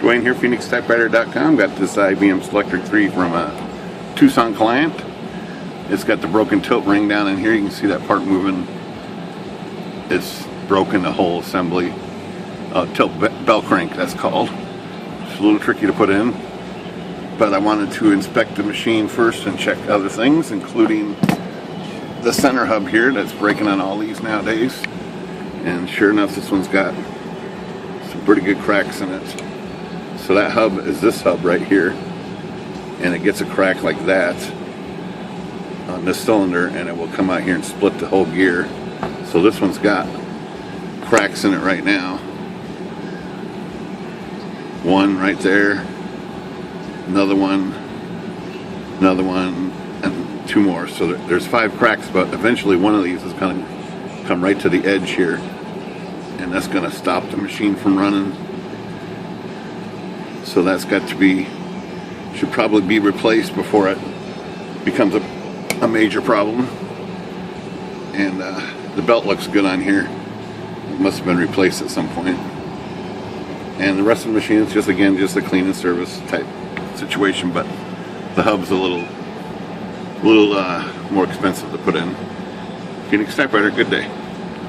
Dwayne here, PhoenixTypewriter.com. Got this IBM Selectric 3 from a Tucson client. It's got the broken tilt ring down in here. You can see that part moving. It's broken, the whole assembly. Tilt bell crank, that's called. It's a little tricky to put in, but I wanted to inspect the machine first and check other things, including the center hub here that's breaking on all these nowadays. And sure enough, this one's got some pretty good cracks in it. So that hub is this hub right here, and it gets a crack like that on this cylinder, and it will come out here and split the whole gear. So this one's got cracks in it right now. One right there, another one, and two more. So there's 5 cracks, but eventually one of these is going to come right to the edge here, and that's going to stop the machine from running. So that's got to be, should probably be replaced before it becomes a major problem. And the belt looks good on here. It must have been replaced at some point. And the rest of the machine is just, again, just a clean and service type situation, but the hub's a little more expensive to put in. Phoenix Typewriter, good day.